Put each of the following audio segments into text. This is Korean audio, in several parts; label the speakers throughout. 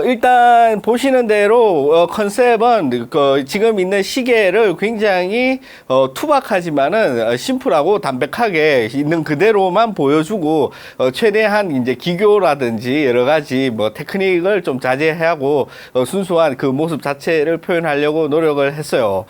Speaker 1: 일단 보시는 대로 컨셉은 지금 있는 시계를 굉장히 투박하지만은 심플하고 담백하게 있는 그대로만 보여주고 최대한 이제 기교라든지 여러 가지 뭐 테크닉을 좀 자제하고 순수한 그 모습 자체를 표현하려고 노력을 했어요.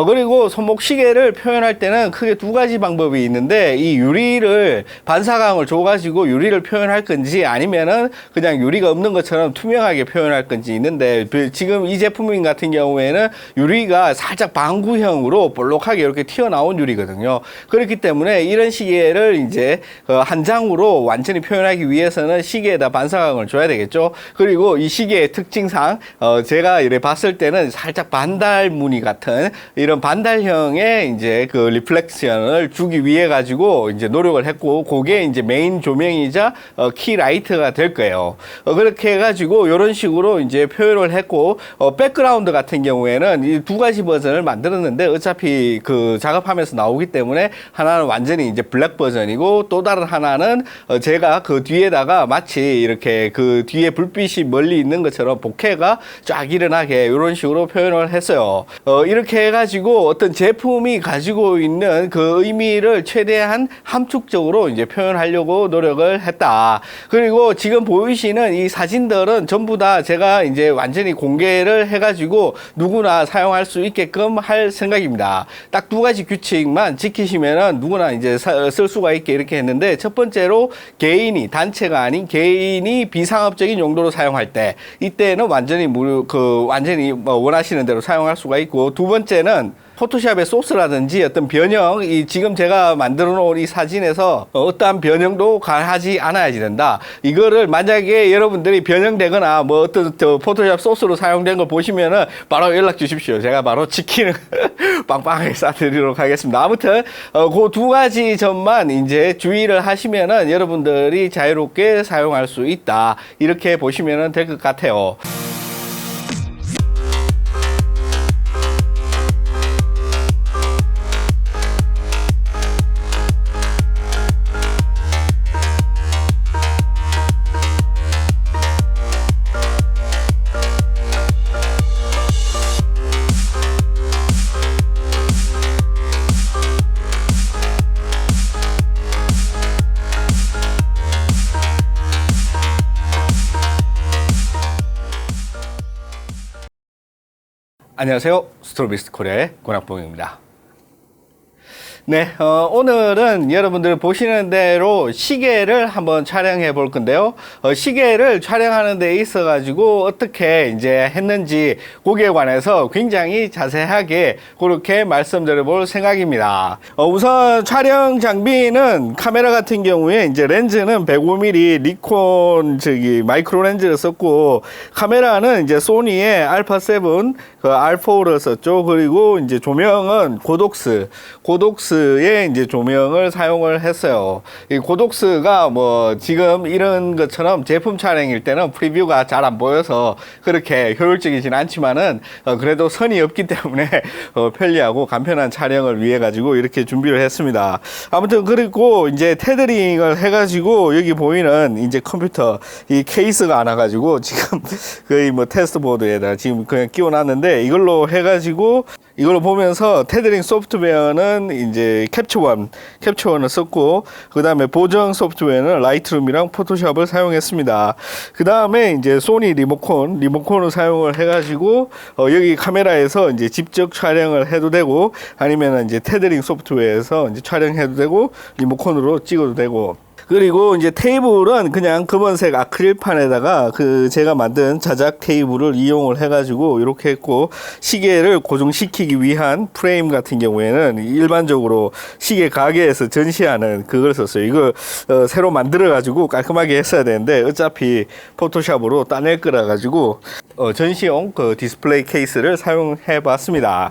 Speaker 1: 그리고 손목 시계를 표현할 때는 크게 두 가지 방법이 있는데, 이 유리를, 반사광을 줘가지고 유리를 표현할 건지, 아니면은 그냥 유리가 없는 것처럼 투명하게 표현할 건지 있는데, 지금 이 제품 같은 경우에는 유리가 살짝 방구형으로 볼록하게 이렇게 튀어나온 유리거든요. 그렇기 때문에 이런 시계를 이제 한 장으로 완전히 표현하기 위해서는 시계에다 반사광을 줘야 되겠죠. 그리고 이 시계의 특징상, 제가 이래 봤을 때는 살짝 반달 무늬 같은 이런 반달형의 이제 그 리플렉션을 주기 위해 가지고 이제 노력을 했고, 그게 이제 메인 조명이자 키 라이트가 될 거예요. 그렇게 해가지고 이런 식으로 이제 표현을 했고, 백그라운드 같은 경우에는 이 두 가지 버전을 만들었는데, 어차피 그 작업하면서 나오기 때문에 하나는 완전히 이제 블랙 버전이고, 또 다른 하나는 제가 그 뒤에다가 마치 이렇게 그 뒤에 불빛이 멀리 있는 것처럼 복해가 쫙 일어나게 이런 식으로 표현을 했어요. 이렇게 해가지고 어떤 제품이 가지고 있는 그 의미를 최대한 함축적으로 이제 표현하려고 노력을 했다. 그리고 지금 보이시는 이 사진들은 전부 다 제가 이제 완전히 공개를 해가지고 누구나 사용할 수 있게끔 할 생각입니다. 딱 두 가지 규칙만 지키시면은 누구나 이제 쓸 수가 있게 이렇게 했는데, 첫 번째로 개인이, 단체가 아닌 개인이 비상업적인 용도로 사용할 때, 이때는 완전히 완전히 뭐 원하시는 대로 사용할 수가 있고, 두 번째는 포토샵의 소스라든지 어떤 변형, 지금 제가 만들어 놓은 이 사진에서 어떠한 변형도 가하지 않아야 된다. 이거를 만약에 여러분들이 변형되거나 뭐 어떤 포토샵 소스로 사용된 거 보시면은 바로 연락 주십시오. 제가 바로 치킨을 빵빵하게 쏴드리도록 하겠습니다. 아무튼 그 두 가지 점만 이제 주의를 하시면은 여러분들이 자유롭게 사용할 수 있다. 이렇게 보시면은 될 것 같아요. 안녕하세요. 스트로비스트 코리아의 권학봉입니다. 네, 오늘은 여러분들 보시는 대로 시계를 한번 촬영해 볼 건데요. 시계를 촬영하는 데 있어 가지고 어떻게 이제 했는지 거기에 관해서 굉장히 자세하게 그렇게 말씀드려 볼 생각입니다. 우선 촬영 장비는 카메라 같은 경우에 이제 렌즈는 105mm 니콘 마이크로 렌즈를 썼고, 카메라는 이제 소니의 알파7 R4를 썼죠. 그리고 이제 조명은 고독스의 이제 조명을 사용을 했어요. 이 고독스가 뭐 지금 이런 것처럼 제품 촬영일 때는 프리뷰가 잘 안 보여서 그렇게 효율적이진 않지만은 그래도 선이 없기 때문에 편리하고 간편한 촬영을 위해 가지고 이렇게 준비를 했습니다. 아무튼 그리고 이제 테더링을 해가지고 여기 보이는 이제 컴퓨터 이 케이스가 안 와가지고 지금 거의 뭐 테스트 보드에다 지금 그냥 끼워놨는데, 이걸로 해가지고 이걸로 보면서 테더링 소프트웨어는 이제 캡처원을 썼고, 그 다음에 보정 소프트웨어는 라이트룸이랑 포토샵을 사용했습니다. 그 다음에 이제 소니 리모컨을 사용을 해가지고 여기 카메라에서 이제 직접 촬영을 해도 되고, 아니면 이제 테더링 소프트웨어에서 이제 촬영해도 되고, 리모컨으로 찍어도 되고. 그리고 이제 테이블은 그냥 검은색 아크릴판에다가 그 제가 만든 자작 테이블을 이용을 해가지고 이렇게 했고, 시계를 고정시키기 위한 프레임 같은 경우에는 일반적으로 시계 가게에서 전시하는 그걸 썼어요. 이걸 새로 만들어 가지고 깔끔하게 했어야 되는데, 어차피 포토샵으로 따낼 거라 가지고 전시용 그 디스플레이 케이스를 사용해 봤습니다.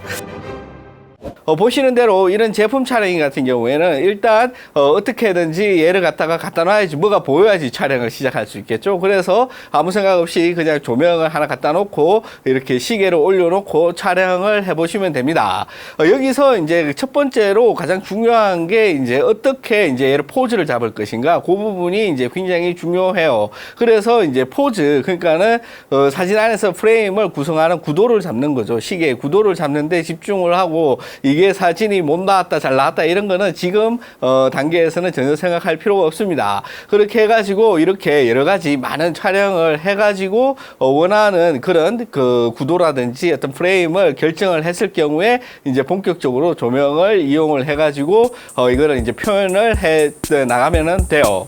Speaker 1: 보시는 대로 이런 제품 촬영 같은 경우에는 일단 어떻게든지 얘를 갖다 놔야지, 뭐가 보여야지 촬영을 시작할 수 있겠죠. 그래서 아무 생각 없이 그냥 조명을 하나 갖다 놓고 이렇게 시계를 올려놓고 촬영을 해보시면 됩니다. 여기서 이제 첫 번째로 가장 중요한 게 이제 어떻게 이제 얘를 포즈를 잡을 것인가, 그 부분이 이제 굉장히 중요해요. 그래서 이제 포즈, 그러니까는 사진 안에서 프레임을 구성하는 구도를 잡는 거죠. 시계의 구도를 잡는데 집중을 하고, 이게 사진이 못 나왔다 잘 나왔다 이런 거는 지금 단계에서는 전혀 생각할 필요가 없습니다. 그렇게 해가지고 이렇게 여러 가지 많은 촬영을 해가지고 원하는 그런 그 구도라든지 어떤 프레임을 결정을 했을 경우에 이제 본격적으로 조명을 이용을 해가지고 이거를 이제 표현을 해 나가면은 돼요.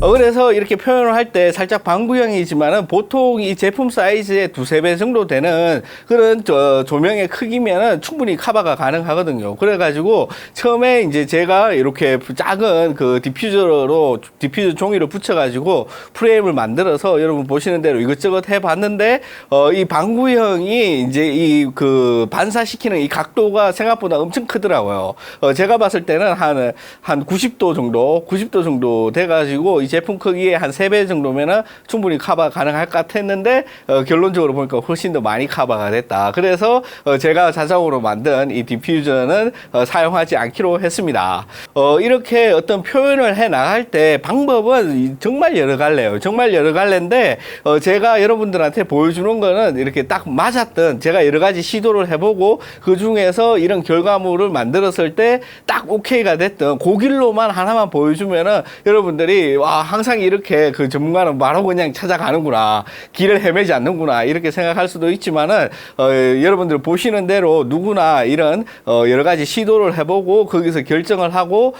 Speaker 1: 그래서 이렇게 표현을 할 때 살짝 방구형이지만은 보통 이 제품 사이즈의 2~3배 정도 되는 그런 조명의 크기면은 충분히 커버가 가능하거든요. 그래가지고 처음에 이제 제가 이렇게 작은 그 디퓨저 종이를 붙여가지고 프레임을 만들어서 여러분 보시는 대로 이것저것 해봤는데 이 방구형이 이제 이 그 반사시키는 이 각도가 생각보다 엄청 크더라고요. 제가 봤을 때는 한 90도 정도 돼가지고 이 제품 크기의 한 3배 정도면은 충분히 커버 가능할 것 같았는데 결론적으로 보니까 훨씬 더 많이 커버가 됐다. 그래서 제가 자동으로 만든 이 디퓨저는 사용하지 않기로 했습니다. 이렇게 어떤 표현을 해 나갈 때 방법은 정말 여러 갈래요. 정말 여러 갈래인데 제가 여러분들한테 보여주는 거는 이렇게 딱 맞았던, 제가 여러 가지 시도를 해보고 그 중에서 이런 결과물을 만들었을 때 딱 오케이가 됐던 그 길로만 하나만 보여주면은 여러분들이 와, 항상 이렇게 그 전문가는 바로 그냥 찾아가는구나, 길을 헤매지 않는구나 이렇게 생각할 수도 있지만은 여러분들 보시는 대로 누구나 이런 여러 가지 시도를 해보고 거기서 결정을 하고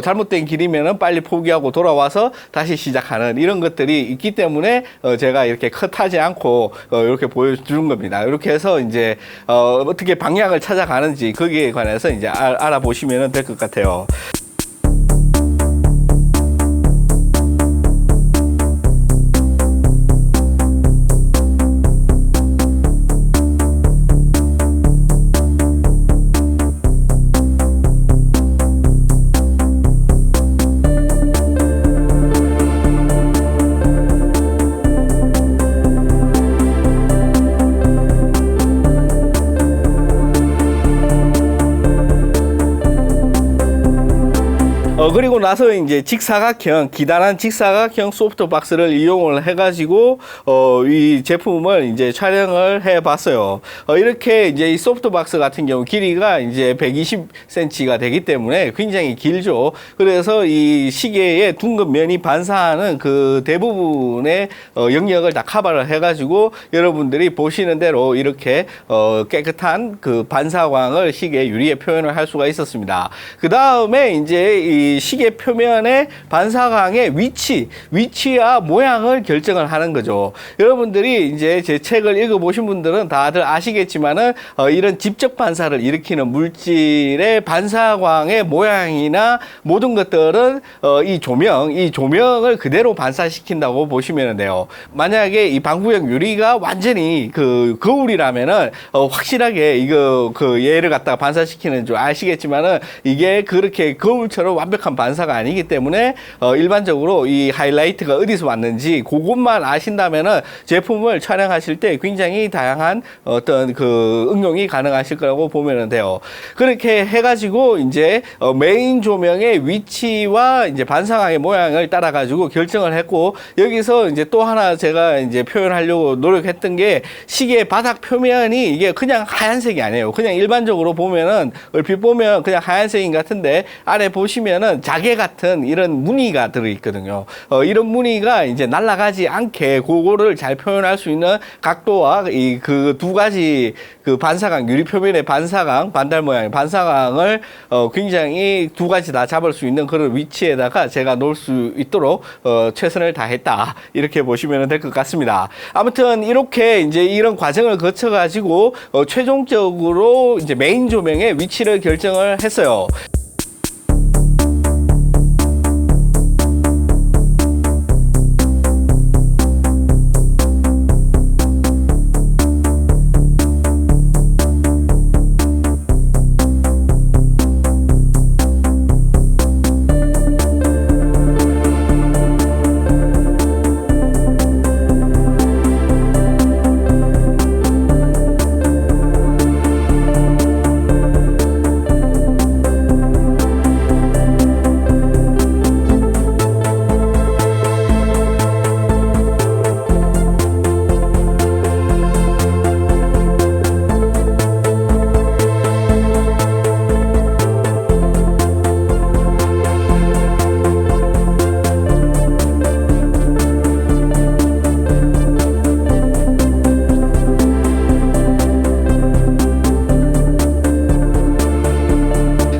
Speaker 1: 잘못된 길이면은 빨리 포기하고 돌아와서 다시 시작하는 이런 것들이 있기 때문에 제가 이렇게 컷하지 않고 이렇게 보여주는 겁니다. 이렇게 해서 이제 어떻게 방향을 찾아가는지 거기에 관해서 이제 알아보시면 될 것 같아요. 그리고 나서 이제 기다란 직사각형 소프트박스를 이용을 해가지고, 이 제품을 이제 촬영을 해 봤어요. 이렇게 이제 이 소프트박스 같은 경우 길이가 이제 120cm가 되기 때문에 굉장히 길죠. 그래서 이 시계의 둥근 면이 반사하는 그 대부분의 영역을 다 커버를 해가지고 여러분들이 보시는 대로 이렇게 깨끗한 그 반사광을 시계 유리에 표현을 할 수가 있었습니다. 그 다음에 이제 이 시계 표면의 반사광의 위치와 모양을 결정을 하는 거죠. 여러분들이 이제 제 책을 읽어보신 분들은 다들 아시겠지만은 이런 집적 반사를 일으키는 물질의 반사광의 모양이나 모든 것들은 이 조명을 그대로 반사시킨다고 보시면 돼요. 만약에 이 방구형 유리가 완전히 그 거울이라면은 확실하게 이거 그 얘를 갖다가 반사시키는 줄 아시겠지만은 이게 그렇게 거울처럼 완벽한 반사가 아니기 때문에 일반적으로 이 하이라이트가 어디서 왔는지 그것만 아신다면은 제품을 촬영하실 때 굉장히 다양한 어떤 그 응용이 가능하실 거라고 보면 돼요. 그렇게 해가지고 이제 메인 조명의 위치와 이제 반사광의 모양을 따라 가지고 결정을 했고, 여기서 이제 또 하나 제가 이제 표현하려고 노력했던 게 시계 바닥 표면이 이게 그냥 하얀색이 아니에요. 그냥 일반적으로 보면은 얼핏 보면 그냥 하얀색인 것 같은데 아래 보시면은 보면은 자개 같은 이런 무늬가 들어있거든요. 이런 무늬가 이제 날아가지 않게 그거를 잘 표현할 수 있는 각도와 이 그 두 가지 그 반사광, 유리 표면의 반사광, 반달 모양의 반사광을 굉장히 두 가지 다 잡을 수 있는 그런 위치에다가 제가 놓을 수 있도록 최선을 다했다. 이렇게 보시면 될 것 같습니다. 아무튼 이렇게 이제 이런 과정을 거쳐 가지고 최종적으로 이제 메인 조명의 위치를 결정을 했어요.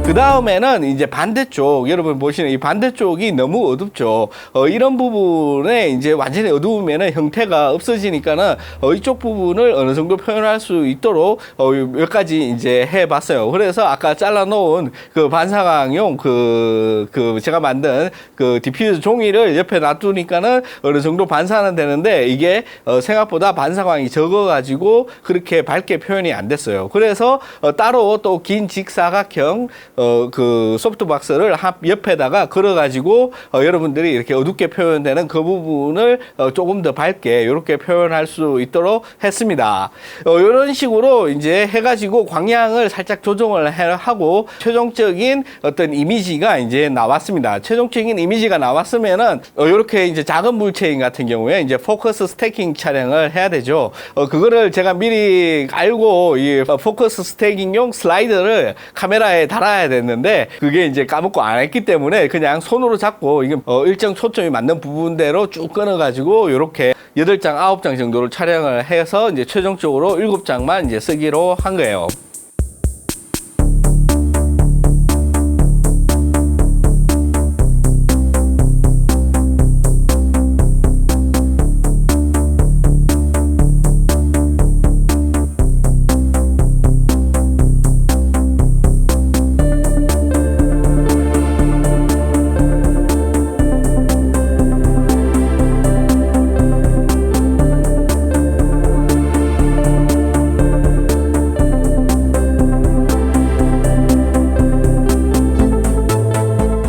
Speaker 1: 그 다음에는 이제 반대쪽, 여러분 보시는 이 반대쪽이 너무 어둡죠. 이런 부분에 이제 완전히 어두우면은 형태가 없어지니까는 이쪽 부분을 어느 정도 표현할 수 있도록 몇 가지 이제 해봤어요. 그래서 아까 잘라놓은 그 반사광용 제가 만든 그 디퓨저 종이를 옆에 놔두니까는 어느 정도 반사는 되는데 이게 생각보다 반사광이 적어가지고 그렇게 밝게 표현이 안 됐어요. 그래서 따로 또 긴 직사각형 그 소프트박스를 옆에다가 걸어가지고 여러분들이 이렇게 어둡게 표현되는 그 부분을 조금 더 밝게 이렇게 표현할 수 있도록 했습니다. 이런 식으로 이제 해가지고 광량을 살짝 조정을 하고 최종적인 어떤 이미지가 이제 나왔습니다. 최종적인 이미지가 나왔으면은 이렇게 이제 작은 물체인 같은 경우에 이제 포커스 스태킹 촬영을 해야 되죠. 그거를 제가 미리 알고 이 포커스 스태킹용 슬라이드를 카메라에 달아야 됐는데 그게 이제 까먹고 안 했기 때문에 그냥 손으로 잡고 이게 일정 초점이 맞는 부분대로 쭉 끊어가지고 이렇게 8장, 9장 정도를 촬영을 해서 이제 최종적으로 7장만 이제 쓰기로 한 거예요.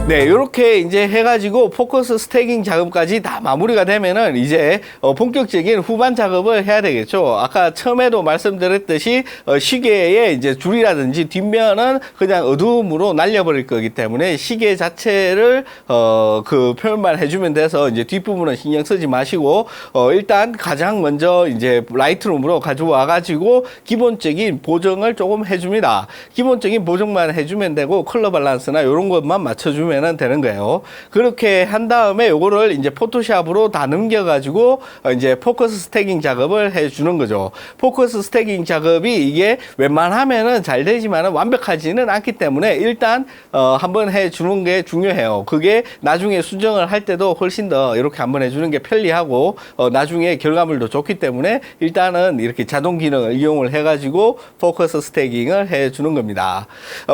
Speaker 1: 네, 이렇게 이제 해가지고 포커스 스태깅 작업까지 다 마무리가 되면은 이제 본격적인 후반 작업을 해야 되겠죠. 아까 처음에도 말씀드렸듯이 시계의 이제 줄이라든지 뒷면은 그냥 어두움으로 날려버릴 거기 때문에 시계 자체를 그 표현만 해주면 돼서 이제 뒷부분은 신경 쓰지 마시고 일단 가장 먼저 이제 라이트룸으로 가져와 가지고 기본적인 보정을 조금 해줍니다. 기본적인 보정만 해주면 되고 컬러 밸런스나 이런 것만 맞춰주면 되는 거예요. 그렇게 한 다음에 요거를 이제 포토샵으로 다 넘겨가지고 이제 포커스 스태깅 작업을 해주는 거죠. 포커스 스태깅 작업이 이게 웬만하면은 잘 되지만은 완벽하지는 않기 때문에 일단 한번 해주는 게 중요해요. 그게 나중에 수정을 할 때도 훨씬 더 이렇게 한번 해주는 게 편리하고 나중에 결과물도 좋기 때문에 일단은 이렇게 자동 기능을 이용을 해가지고 포커스 스태깅을 해주는 겁니다.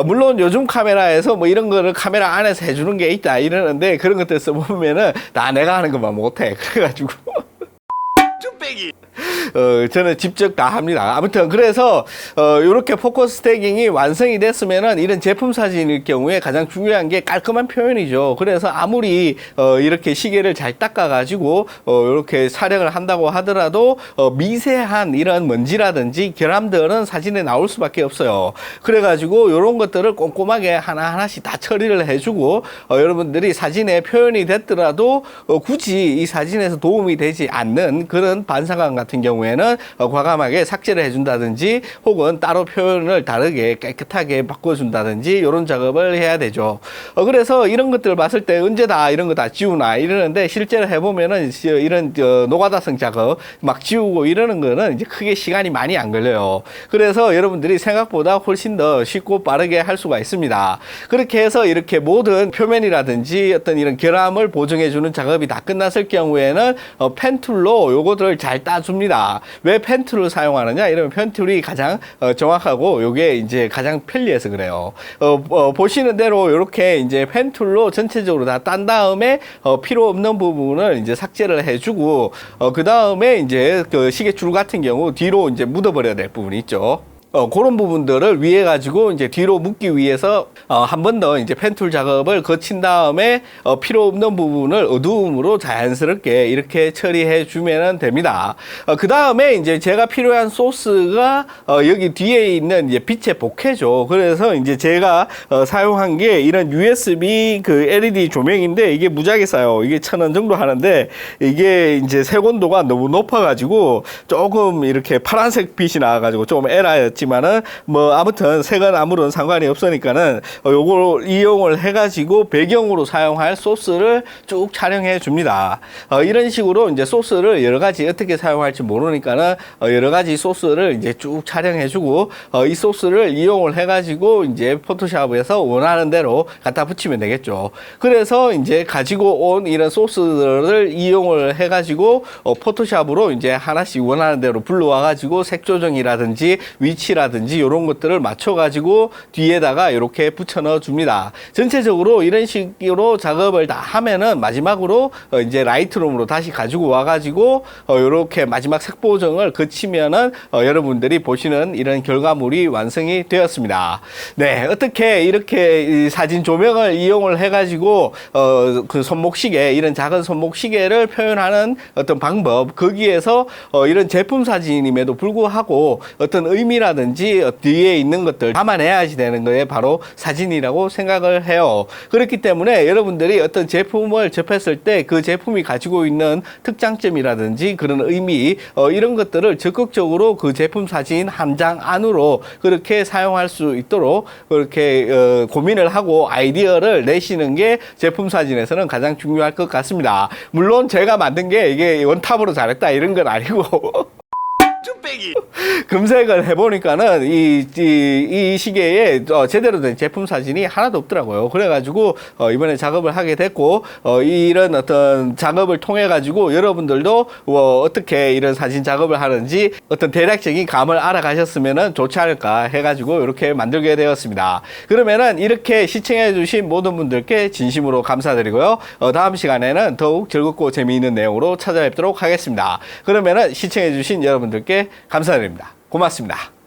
Speaker 1: 물론 요즘 카메라에서 뭐 이런 거를 카메라 안에서 해주는 게 있다 이러는데 그런 것들 써보면은 다 내가 하는 것만 못해. 그래가지고 쭈빼기 저는 직접 다 합니다. 아무튼 그래서 이렇게 포커스 스태깅이 완성이 됐으면은 이런 제품 사진일 경우에 가장 중요한 게 깔끔한 표현이죠. 그래서 아무리 이렇게 시계를 잘 닦아 가지고 이렇게 촬영을 한다고 하더라도 미세한 이런 먼지라든지 결함들은 사진에 나올 수밖에 없어요. 그래 가지고 이런 것들을 꼼꼼하게 하나하나씩 다 처리를 해주고 여러분들이 사진에 표현이 됐더라도 굳이 이 사진에서 도움이 되지 않는 그런 반사광 같은 같은 경우에는 과감하게 삭제를 해준다든지 혹은 따로 표현을 다르게 깨끗하게 바꿔준다든지 이런 작업을 해야 되죠. 그래서 이런 것들을 봤을 때 언제 다 이런 거 다 지우나 이러는데 실제로 해보면은 이런 노가다성 작업 막 지우고 이러는 거는 이제 크게 시간이 많이 안 걸려요. 그래서 여러분들이 생각보다 훨씬 더 쉽고 빠르게 할 수가 있습니다. 그렇게 해서 이렇게 모든 표면이라든지 어떤 이런 결함을 보정해주는 작업이 다 끝났을 경우에는 펜툴로 요거들을 잘 따줍니다. 왜 펜툴을 사용하느냐? 이러면 펜툴이 가장 정확하고 요게 이제 가장 편리해서 그래요. 보시는 대로 이렇게 이제 펜툴로 전체적으로 다 딴 다음에 필요 없는 부분을 이제 삭제를 해주고 그 다음에 이제 그 시계줄 같은 경우 뒤로 이제 묻어버려야 될 부분이 있죠. 그런 부분들을 위해 가지고 이제 뒤로 묶기 위해서 한 번 더 이제 펜툴 작업을 거친 다음에 필요 없는 부분을 어두움으로 자연스럽게 이렇게 처리해 주면 됩니다. 그 다음에 이제 제가 필요한 소스가 여기 뒤에 있는 이제 빛의 복회죠. 그래서 이제 제가 사용한 게 이런 USB 그 LED 조명인데 이게 무지하게 싸요. 이게 1,000원 정도 하는데 이게 이제 색온도가 너무 높아 가지고 조금 이렇게 파란색 빛이 나와 가지고 좀 에라였지만은 뭐 아무튼 색은 아무런 상관이 없으니까는 요걸 이용을 해가지고 배경으로 사용할 소스를 쭉 촬영해 줍니다. 이런 식으로 이제 소스를 여러 가지 어떻게 사용할지 모르니까는 여러 가지 소스를 이제 쭉 촬영해 주고 이 소스를 이용을 해가지고 이제 포토샵에서 원하는 대로 갖다 붙이면 되겠죠. 그래서 이제 가지고 온 이런 소스들을 이용을 해가지고 포토샵으로 이제 하나씩 원하는 대로 불러와가지고 색 조정이라든지 위치라든지 이런 것들을 맞춰가지고 뒤에다가 이렇게 붙여 넣어 줍니다. 전체적으로 이런 식으로 작업을 다 하면은 마지막으로 이제 라이트룸으로 다시 가지고 와가지고 이렇게 마지막 색 보정을 거치면은 여러분들이 보시는 이런 결과물이 완성이 되었습니다. 네, 어떻게 이렇게 이 사진 조명을 이용을 해가지고 그 손목시계 이런 작은 손목시계를 표현하는 어떤 방법 거기에서 이런 제품 사진임에도 불구하고 어떤 의미라든지 뒤에 있는 것들 담아내야지 되는 거에 바로 사진이라고 생각을 해요. 그렇기 때문에 여러분들이 어떤 제품을 접했을 때 그 제품이 가지고 있는 특장점이라든지 그런 의미 이런 것들을 적극적으로 그 제품 사진 한 장 안으로 그렇게 사용할 수 있도록 그렇게 고민을 하고 아이디어를 내시는 게 제품 사진에서는 가장 중요할 것 같습니다. 물론 제가 만든 게 이게 원탑으로 잘했다 이런 건 아니고 검색을 해보니까는 이 시계에 제대로 된 제품 사진이 하나도 없더라고요. 그래가지고 이번에 작업을 하게 됐고 이런 어떤 작업을 통해 가지고 여러분들도 어떻게 이런 사진 작업을 하는지 어떤 대략적인 감을 알아가셨으면은 좋지 않을까 해가지고 이렇게 만들게 되었습니다. 그러면은 이렇게 시청해주신 모든 분들께 진심으로 감사드리고요. 다음 시간에는 더욱 즐겁고 재미있는 내용으로 찾아뵙도록 하겠습니다. 그러면은 시청해주신 여러분들께 감사드립니다. 고맙습니다.